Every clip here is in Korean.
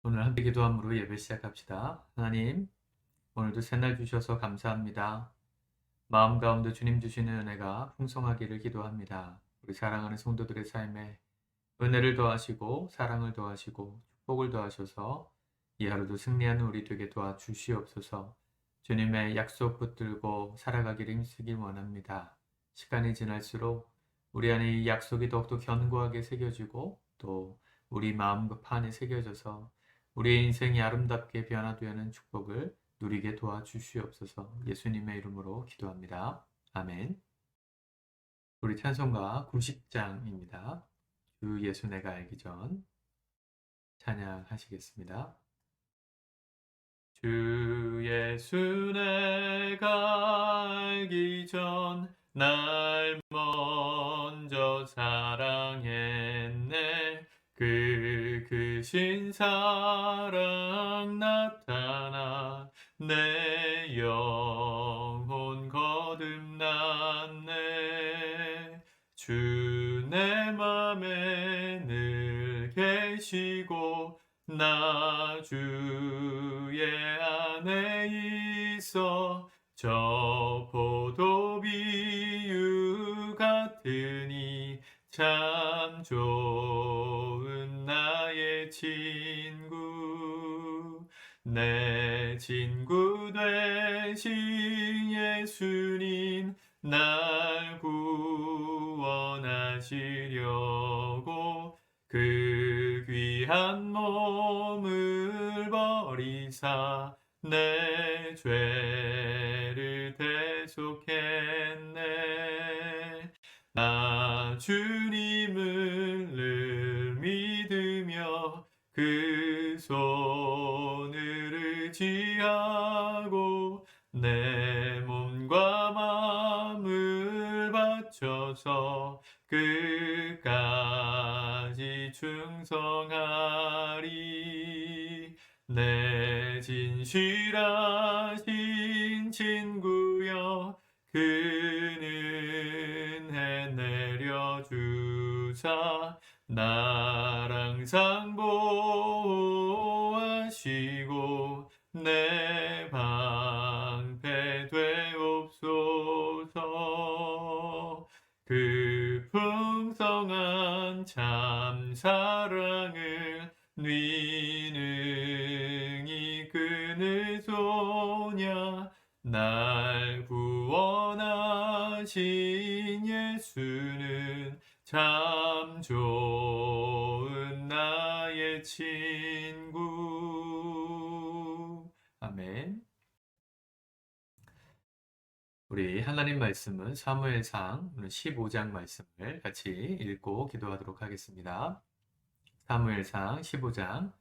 오늘 함께 기도함으로 예배 시작합시다. 하나님, 오늘도 새날 주셔서 감사합니다. 마음 가운데 주님 주시는 은혜가 풍성하기를 기도합니다. 우리 사랑하는 성도들의 삶에 은혜를 더하시고 사랑을 더하시고 축복을 더하셔서 이 하루도 승리하는 우리 되게 도와주시옵소서. 주님의 약속 붙들고 살아가기를 힘쓰기 원합니다. 시간이 지날수록 우리 안에 이 약속이 더욱더 견고하게 새겨지고 또 우리 마음 판에 새겨져서 우리의 인생이 아름답게 변화되는 축복을 누리게 도와주시옵소서. 예수님의 이름으로 기도합니다. 아멘. 우리 찬송가 90장입니다. 주 예수 내가 알기 전 찬양하시겠습니다. 주 예수 내가 알기 전 날 먼저 사랑했네. 그 크신 사랑 나타나 내 영혼 거듭났네. 주 내 맘에 늘 계시고 나 주의 안에 있어 저 포도 비유 같으니 참 좋은 나의 친구. 내 친구 되신 예수님 날 구원하시려고 그 귀한 몸을 버리사 내 죄를 대속했네. 나 주님을 늘 믿으며 그 손을 의지하고 내 몸과 마음을 바쳐서 끝까지 충성하리. 내 진실하신 친구여 그는 은혜 내려주사 나랑 상보하시고 내 방패 되옵소서. 그 풍성한 참 사랑을 능히 끊을 소냐. 날 구원하신 예수는 참 좋은 나의 친구. 아멘. 우리 하나님 말씀은 사무엘상 15장 말씀을 같이 읽고 기도하도록 하겠습니다. 사무엘상 15장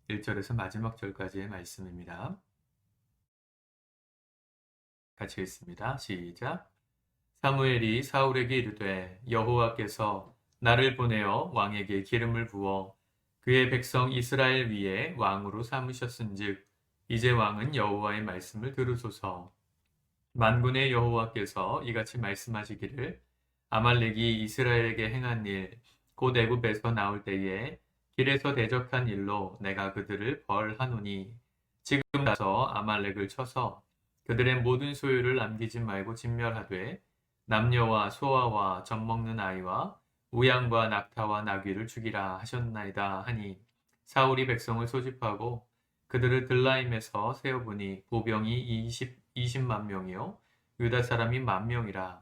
1절에서 마지막 절까지의 말씀입니다. 같이 읽습니다. 시작. 사무엘이 사울에게 이르되 여호와께서 나를 보내어 왕에게 기름을 부어 그의 백성 이스라엘 위에 왕으로 삼으셨은즉 이제 왕은 여호와의 말씀을 들으소서. 만군의 여호와께서 이같이 말씀하시기를 아말렉이 이스라엘에게 행한 일 곧 애굽에서 나올 때에 길에서 대적한 일로 내가 그들을 벌하노니 지금 가서 아말렉을 쳐서 그들의 모든 소유를 남기지 말고 진멸하되 남녀와 소아와 젖먹는 아이와 우양과 낙타와 나귀를 죽이라 하셨나이다 하니 사울이 백성을 소집하고 그들을 들라임에서 세어보니 보병이 20만 명이요 유다 사람이 10,000명이라.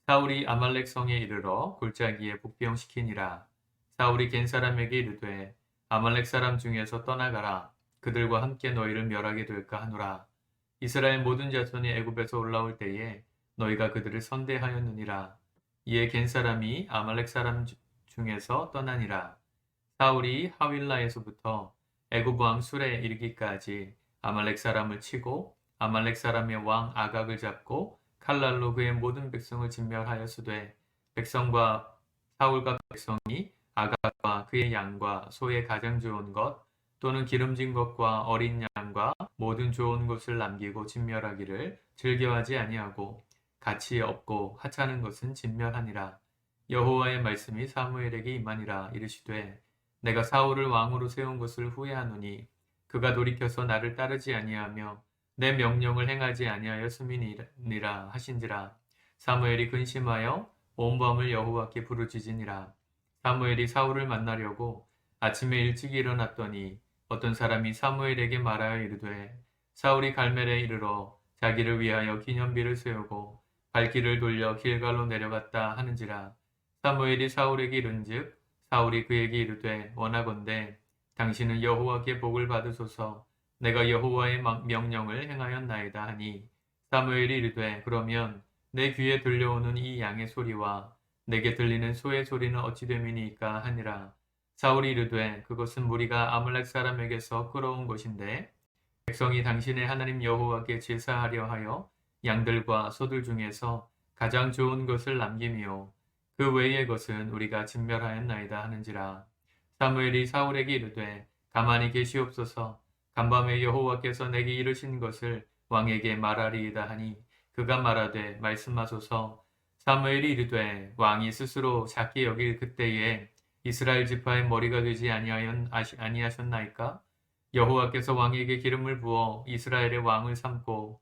사울이 아말렉 성에 이르러 골짜기에 복병시키니라. 사울이 겐 사람에게 이르되 아말렉 사람 중에서 떠나가라. 그들과 함께 너희를 멸하게 될까 하노라. 이스라엘 모든 자손이 애굽에서 올라올 때에 너희가 그들을 선대하였느니라. 이에 겐 사람이 아말렉 사람 중에서 떠나니라. 사울이 하윌라에서부터 애굽 왕 술에 이르기까지 아말렉 사람을 치고 아말렉 사람의 왕 아각을 잡고 칼날로 그의 모든 백성을 진멸하였으되 백성과 사울과 백성이 아각과 그의 양과 소의 가장 좋은 것 또는 기름진 것과 어린 양과 모든 좋은 것을 남기고 진멸하기를 즐겨하지 아니하고 가치 없고 하찮은 것은 진멸하니라. 여호와의 말씀이 사무엘에게 임하니라. 이르시되 내가 사울을 왕으로 세운 것을 후회하노니 그가 돌이켜서 나를 따르지 아니하며 내 명령을 행하지 아니하였음이니라 하신지라. 사무엘이 근심하여 온 밤을 여호와께 부르짖으니라. 사무엘이 사울을 만나려고 아침에 일찍 일어났더니 어떤 사람이 사무엘에게 말하여 이르되 사울이 갈멜에 이르러 자기를 위하여 기념비를 세우고 발길을 돌려 길갈로 내려갔다 하는지라. 사무엘이 사울에게 이른즉 사울이 그에게 이르되 원하건대 당신은 여호와께 복을 받으소서. 내가 여호와의 명령을 행하였나이다 하니 사무엘이 이르되 그러면 내 귀에 들려오는 이 양의 소리와 내게 들리는 소의 소리는 어찌 됨이니까 하니라. 사울이 이르되 그것은 무리가 아말렉 사람에게서 끌어온 것인데 백성이 당신의 하나님 여호와께 제사하려 하여 양들과 소들 중에서 가장 좋은 것을 남김이요 그 외의 것은 우리가 진멸하였나이다 하는지라. 사무엘이 사울에게 이르되 가만히 계시옵소서. 간밤에 여호와께서 내게 이르신 것을 왕에게 말하리이다 하니 그가 말하되 말씀하소서. 사무엘이 이르되 왕이 스스로 작게 여길 그때에 이스라엘 지파의 머리가 되지 아니하셨나이까? 여호와께서 왕에게 기름을 부어 이스라엘의 왕을 삼고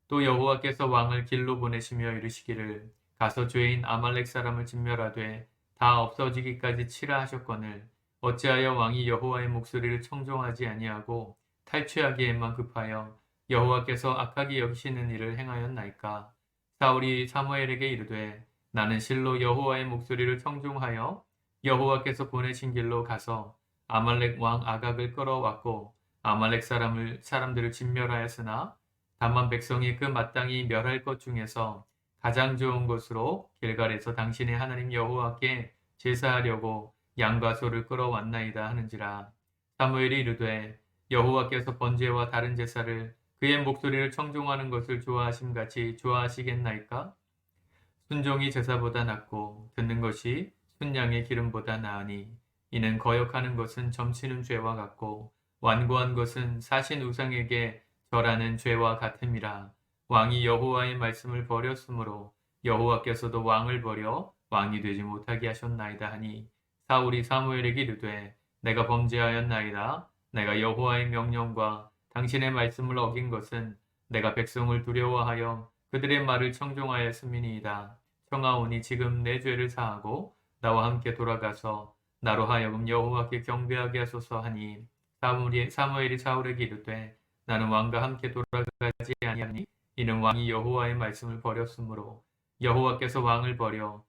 또 여호와께서 왕을 길로 보내시며 이르시기를 가서 죄인 아말렉 사람을 진멸하되 다 없어지기까지 치라 하셨거늘 어찌하여 왕이 여호와의 목소리를 청종하지 아니하고 탈취하기에만 급하여 여호와께서 악하게 여기시는 일을 행하였나이까? 사울이 사무엘에게 이르되 나는 실로 여호와의 목소리를 청종하여 여호와께서 보내신 길로 가서 아말렉 왕 아각을 끌어왔고 아말렉 사람들을 진멸하였으나 다만 백성이 그 마땅히 멸할 것 중에서 가장 좋은 것으로 길갈에서 당신의 하나님 여호와께 제사하려고 양과 소를 끌어왔나이다 하는지라. 사무엘이 이르되 여호와께서 번제와 다른 제사를 그의 목소리를 청종하는 것을 좋아하심같이 좋아하시겠나이까? 순종이 제사보다 낫고 듣는 것이 순양의 기름보다 나으니 이는 거역하는 것은 점치는 죄와 같고 완고한 것은 사신 우상에게 절하는 죄와 같음이라. 왕이 여호와의 말씀을 버렸으므로 여호와께서도 왕을 버려 왕이 되지 못하게 하셨나이다 하니 사울이 사무엘에게 이르되 내가 범죄하였나이다. 내가 여호와의 명령과 당신의 말씀을 어긴 것은 내가 백성을 두려워하여 그들의 말을 청종하였음이니이다. 청하오니 지금 내 죄를 사하고 나와 함께 돌아가서 나로 하여금 여호와께 경배하게 하소서 하니 사무엘이 사울에게 이르되 나는 왕과 함께 돌아가지 아니하니 이는 왕이 여호와의 말씀을 버렸으므로 여호와께서 왕을 버려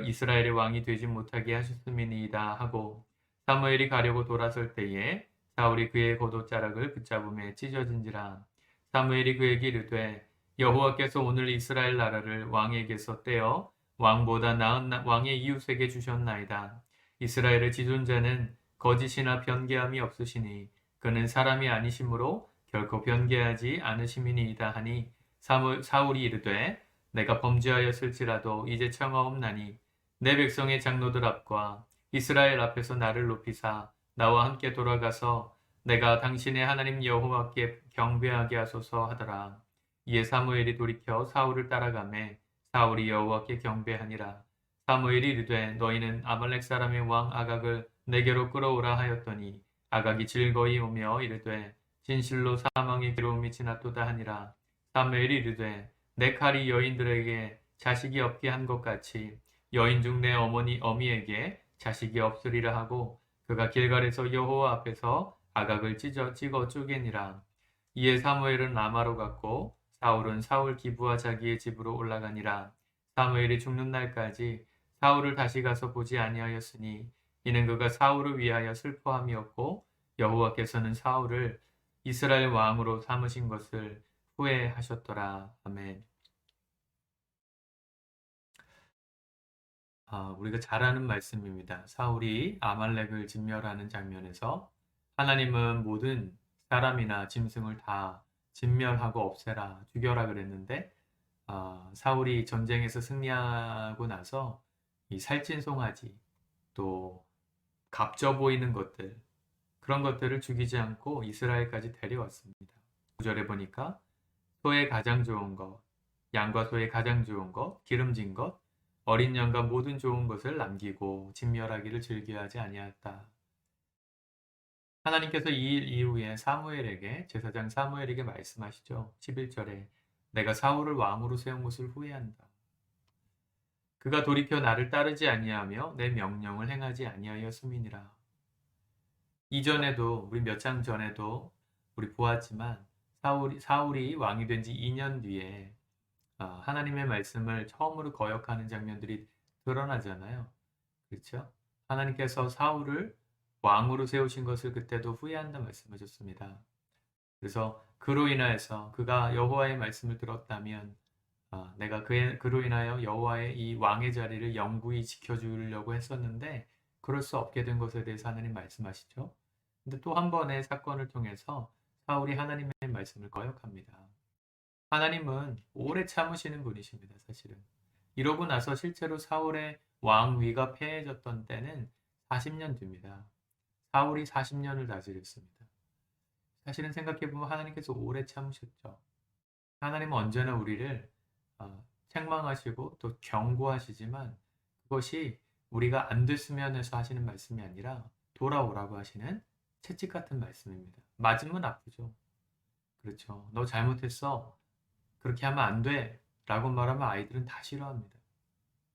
이스라엘의 왕이 되지 못하게 하셨음이니이다 하고 사무엘이 가려고 돌아설 때에 사울이 그의 겉옷자락을 붙잡음에 찢어진지라. 사무엘이 그에게 이르되 여호와께서 오늘 이스라엘 나라를 왕에게서 떼어 왕보다 나은 왕의 이웃에게 주셨나이다. 이스라엘의 지존자는 거짓이나 변개함이 없으시니 그는 사람이 아니시므로 결코 변개하지 않으심이니이다 하니 사울이 이르되 내가 범죄하였을지라도 이제 청하옵나니 내 백성의 장로들 앞과 이스라엘 앞에서 나를 높이사 나와 함께 돌아가서 내가 당신의 하나님 여호와께 경배하게 하소서 하더라. 이에 사무엘이 돌이켜 사울을 따라가매 사울이 여호와께 경배하니라. 사무엘이 이르되 너희는 아말렉 사람의 왕 아각을 내게로 끌어오라 하였더니 아각이 즐거이 오며 이르되 진실로 사망의 괴로움이 지났도다 하니라. 사무엘이 이르되 내 칼이 여인들에게 자식이 없게 한 것 같이 여인 중 내 어미에게 자식이 없으리라 하고 그가 길갈에서 여호와 앞에서 아각을 찍어 쪼개니라. 이에 사무엘은 라마로 갔고 사울은 사울 기브와 자기의 집으로 올라가니라. 사무엘이 죽는 날까지 사울을 다시 가서 보지 아니하였으니 이는 그가 사울을 위하여 슬퍼함이었고 여호와께서는 사울을 이스라엘 왕으로 삼으신 것을 후회하셨더라. 아멘. 우리가 잘 아는 말씀입니다. 사울이 아말렉을 진멸하는 장면에서 하나님은 모든 사람이나 짐승을 다 진멸하고 없애라, 죽여라 그랬는데 사울이 전쟁에서 승리하고 나서 이 살찐 송아지 또 값져 보이는 것들 그런 것들을 죽이지 않고 이스라엘까지 데려왔습니다. 9절에 보니까 소의 가장 좋은 것, 양과 소의 가장 좋은 것, 기름진 것, 어린 양과 모든 좋은 것을 남기고 진멸하기를 즐겨하지 아니하였다. 하나님께서 이 일 이후에 사무엘에게 제사장 사무엘에게 말씀하시죠. 11절에 내가 사울을 왕으로 세운 것을 후회한다. 그가 돌이켜 나를 따르지 아니하며 내 명령을 행하지 아니하였음이니라. 이전에도 우리 몇 장 전에도 우리 보았지만 사울이 왕이 된 지 2년 뒤에 하나님의 말씀을 처음으로 거역하는 장면들이 드러나잖아요. 그렇죠? 하나님께서 사울을 왕으로 세우신 것을 그때도 후회한다 말씀하셨습니다. 그래서 그로 인하여서 그가 여호와의 말씀을 들었다면 내가 그로 인하여 여호와의 이 왕의 자리를 영구히 지켜주려고 했었는데 그럴 수 없게 된 것에 대해서 하나님 말씀하시죠. 근데 또 한 번의 사건을 통해서 사울이 하나님의 말씀을 거역합니다. 하나님은 오래 참으시는 분이십니다, 사실은. 이러고 나서 실제로 사울의 왕위가 패해졌던 때는 40년 뒤입니다. 사울이 40년을 다스렸습니다. 사실은 생각해보면 하나님께서 오래 참으셨죠. 하나님은 언제나 우리를 책망하시고 또 경고하시지만 그것이 우리가 안 됐으면 해서 하시는 말씀이 아니라 돌아오라고 하시는 채찍 같은 말씀입니다. 맞으면 아프죠. 그렇죠. 너 잘못했어. 그렇게 하면 안 돼. 라고 말하면 아이들은 다 싫어합니다.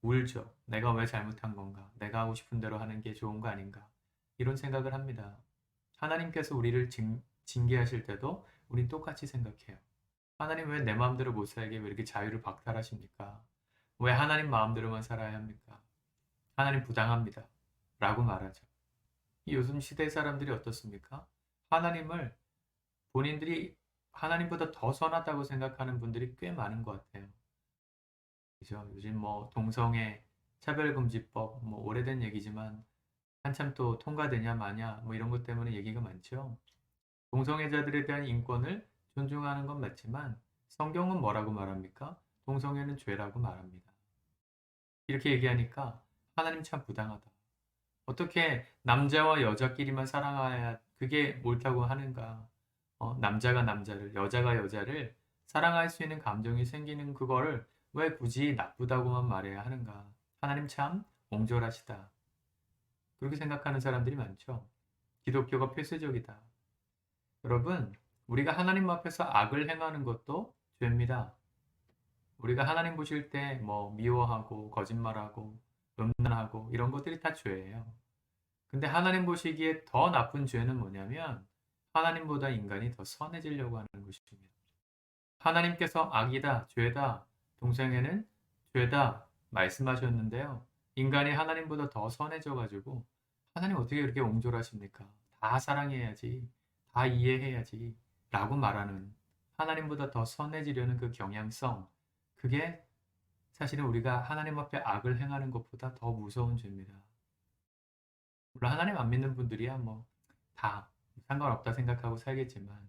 울죠. 내가 왜 잘못한 건가? 내가 하고 싶은 대로 하는 게 좋은 거 아닌가? 이런 생각을 합니다. 하나님께서 우리를 징계하실 때도 우린 똑같이 생각해요. 하나님 왜 내 마음대로 못 살게 왜 이렇게 자유를 박탈하십니까? 왜 하나님 마음대로만 살아야 합니까? 하나님 부당합니다. 라고 말하죠. 이 요즘 시대 사람들이 어떻습니까? 하나님을 본인들이 하나님보다 더 선하다고 생각하는 분들이 꽤 많은 것 같아요. 그죠? 요즘 뭐 동성애 차별금지법 뭐 오래된 얘기지만 한참 또 통과되냐 마냐 뭐 이런 것 때문에 얘기가 많죠. 동성애자들에 대한 인권을 존중하는 건 맞지만 성경은 뭐라고 말합니까? 동성애는 죄라고 말합니다. 이렇게 얘기하니까 하나님 참 부당하다. 어떻게 남자와 여자끼리만 사랑해야 그게 옳다고 하는가? 남자가 남자를, 여자가 여자를 사랑할 수 있는 감정이 생기는 그거를 왜 굳이 나쁘다고만 말해야 하는가? 하나님 참 옹졸하시다. 그렇게 생각하는 사람들이 많죠. 기독교가 폐쇄적이다. 여러분, 우리가 하나님 앞에서 악을 행하는 것도 죄입니다. 우리가 하나님 보실 때 뭐 미워하고 거짓말하고 음란하고 이런 것들이 다 죄예요. 근데 하나님 보시기에 더 나쁜 죄는 뭐냐면 하나님보다 인간이 더 선해지려고 하는 것입니다. 하나님께서 악이다, 죄다, 동생에는 죄다 말씀하셨는데요. 인간이 하나님보다 더 선해져 가지고 하나님 어떻게 그렇게 옹졸하십니까? 다 사랑해야지, 다 이해해야지 라고 말하는 하나님보다 더 선해지려는 그 경향성, 그게 사실은 우리가 하나님 앞에 악을 행하는 것보다 더 무서운 죄입니다. 물론 하나님 안 믿는 분들이야 뭐 다 상관없다 생각하고 살겠지만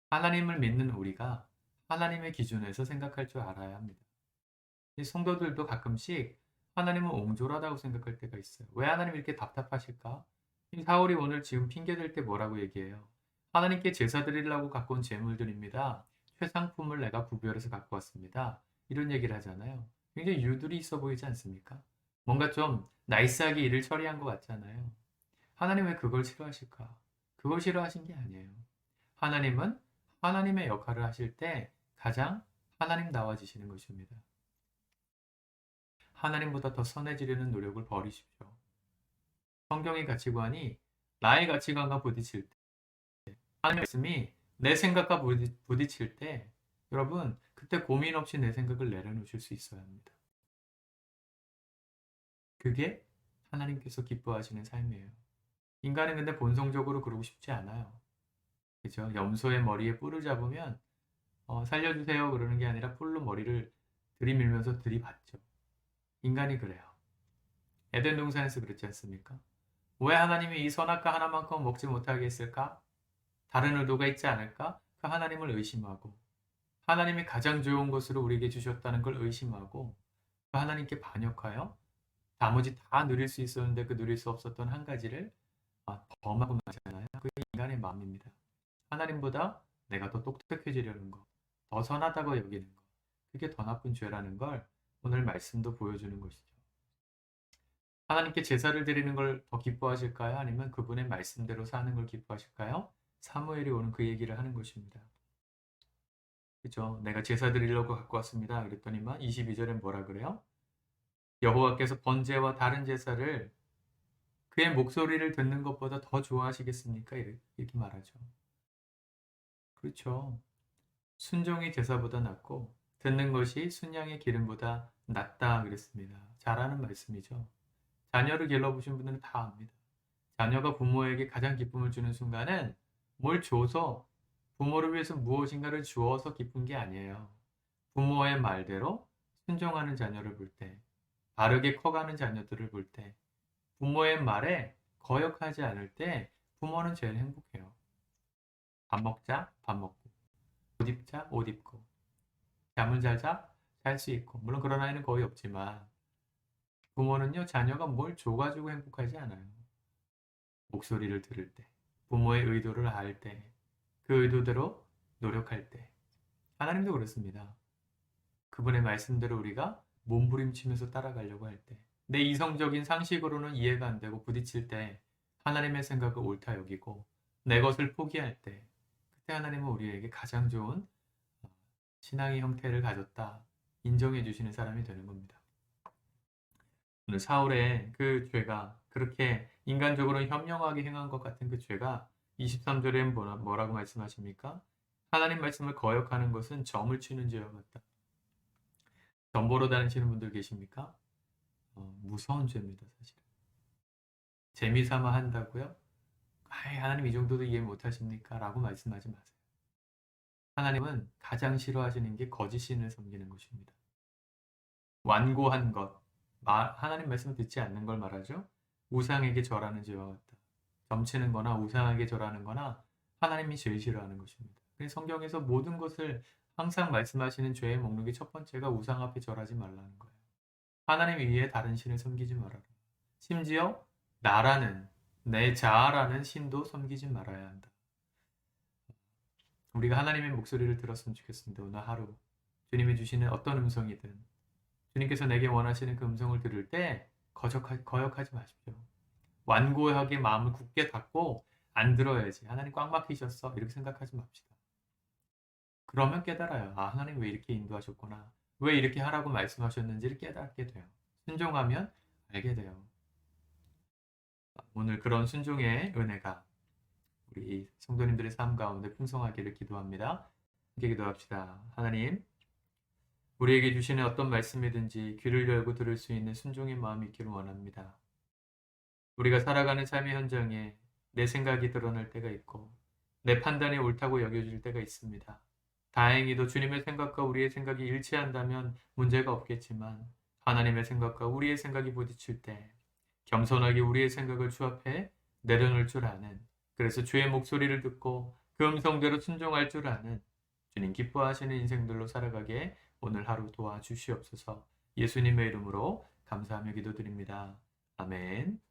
하나님을 믿는 우리가 하나님의 기준에서 생각할 줄 알아야 합니다. 성도들도 가끔씩 하나님은 옹졸하다고 생각할 때가 있어요. 왜 하나님 이렇게 답답하실까? 이 사울이 오늘 지금 핑계댈 때 뭐라고 얘기해요? 하나님께 제사 드리려고 갖고 온 제물들입니다. 최상품을 내가 구별해서 갖고 왔습니다. 이런 얘기를 하잖아요. 굉장히 유두리 있어 보이지 않습니까? 뭔가 좀 나이스하게 일을 처리한 것 같잖아요. 하나님 왜 그걸 싫어하실까? 그걸 싫어하신 게 아니에요. 하나님은 하나님의 역할을 하실 때 가장 하나님다워지시는 것입니다. 하나님보다 더 선해지려는 노력을 버리십시오. 성경의 가치관이 나의 가치관과 부딪힐 때, 하나님의 말씀이 내 생각과 부딪힐 때, 여러분, 그때 고민 없이 내 생각을 내려놓으실 수 있어야 합니다. 그게 하나님께서 기뻐하시는 삶이에요. 인간은 근데 본성적으로 그러고 싶지 않아요. 그죠? 염소의 머리에 뿔을 잡으면 살려주세요 그러는 게 아니라 뿔로 머리를 들이밀면서 들이받죠. 인간이 그래요. 에덴 동산에서 그렇지 않습니까? 왜 하나님이 이 선악과 하나만큼 먹지 못하게 했을까? 다른 의도가 있지 않을까? 그 하나님을 의심하고 하나님이 가장 좋은 것으로 우리에게 주셨다는 걸 의심하고 그 하나님께 반역하여 나머지 다 누릴 수 있었는데 그 누릴 수 없었던 한 가지를 범하고 마잖아요. 그게 인간의 마음입니다. 하나님보다 내가 더 똑똑해지려는 것, 더 선하다고 여기는 것, 그게 더 나쁜 죄라는 걸 오늘 말씀도 보여주는 것이죠. 하나님께 제사를 드리는 걸 더 기뻐하실까요? 아니면 그분의 말씀대로 사는 걸 기뻐하실까요? 사무엘이 오는 그 얘기를 하는 것입니다. 그죠? 내가 제사 드리려고 갖고 왔습니다. 그랬더니만 22절엔 뭐라 그래요? 여호와께서 번제와 다른 제사를 그의 목소리를 듣는 것보다 더 좋아하시겠습니까? 이렇게 말하죠. 그렇죠. 순종이 제사보다 낫고 듣는 것이 순양의 기름보다 낫다 그랬습니다. 잘하는 말씀이죠. 자녀를 길러보신 분들은 다 압니다. 자녀가 부모에게 가장 기쁨을 주는 순간은 뭘 줘서 부모를 위해서 무엇인가를 주어서 기쁜 게 아니에요. 부모의 말대로 순종하는 자녀를 볼 때, 바르게 커가는 자녀들을 볼 때, 부모의 말에 거역하지 않을 때 부모는 제일 행복해요. 밥 먹자, 밥 먹고, 옷 입자, 옷 입고, 잠을 자자, 잘 수 있고. 물론 그런 아이는 거의 없지만 부모는요, 자녀가 뭘 줘가지고 행복하지 않아요. 목소리를 들을 때, 부모의 의도를 알 때, 그 의도대로 노력할 때. 하나님도 그렇습니다. 그분의 말씀대로 우리가 몸부림치면서 따라가려고 할 때, 내 이성적인 상식으로는 이해가 안 되고 부딪힐 때 하나님의 생각을 옳다 여기고 내 것을 포기할 때, 그때 하나님은 우리에게 가장 좋은 신앙의 형태를 가졌다 인정해 주시는 사람이 되는 겁니다. 오늘 사울의 그 죄가, 그렇게 인간적으로 현명하게 행한 것 같은 그 죄가 23절에 뭐라고 말씀하십니까? 하나님 말씀을 거역하는 것은 점을 치는 죄와 같다. 점 보러 다니시는 분들 계십니까? 무서운 죄입니다, 사실. 재미삼아 한다고요? 아이, 하나님 이 정도도 이해 못하십니까? 라고 말씀하지 마세요. 하나님은 가장 싫어하시는 게 거짓신을 섬기는 것입니다. 완고한 것, 하나님 말씀 듣지 않는 걸 말하죠. 우상에게 절하는 죄와 같다. 점치는 거나 우상에게 절하는 거나 하나님이 제일 싫어하는 것입니다. 그래서 성경에서 모든 것을 항상 말씀하시는 죄의 목록의 첫 번째가 우상 앞에 절하지 말라는 거예요. 하나님 위에 다른 신을 섬기지 말아라. 심지어 나라는, 내 자아라는 신도 섬기지 말아야 한다. 우리가 하나님의 목소리를 들었으면 좋겠습니다. 오늘 하루 주님이 주시는 어떤 음성이든 주님께서 내게 원하시는 그 음성을 들을 때 거역하지 마십시오. 완고하게 마음을 굳게 닫고 안 들어야지. 하나님 꽉 막히셨어. 이렇게 생각하지 맙시다. 그러면 깨달아요. 아, 하나님 왜 이렇게 인도하셨구나. 왜 이렇게 하라고 말씀하셨는지를 깨닫게 돼요. 순종하면 알게 돼요. 오늘 그런 순종의 은혜가 우리 성도님들의 삶 가운데 풍성하기를 기도합니다. 함께 기도합시다. 하나님, 우리에게 주시는 어떤 말씀이든지 귀를 열고 들을 수 있는 순종의 마음이 있기를 원합니다. 우리가 살아가는 삶의 현장에 내 생각이 드러날 때가 있고 내 판단이 옳다고 여겨질 때가 있습니다. 다행히도 주님의 생각과 우리의 생각이 일치한다면 문제가 없겠지만 하나님의 생각과 우리의 생각이 부딪힐 때 겸손하게 우리의 생각을 주앞에 내려놓을 줄 아는, 그래서 주의 목소리를 듣고 그 음성대로 순종할 줄 아는 주님 기뻐하시는 인생들로 살아가게 오늘 하루 도와주시옵소서. 예수님의 이름으로 감사하며 기도드립니다. 아멘.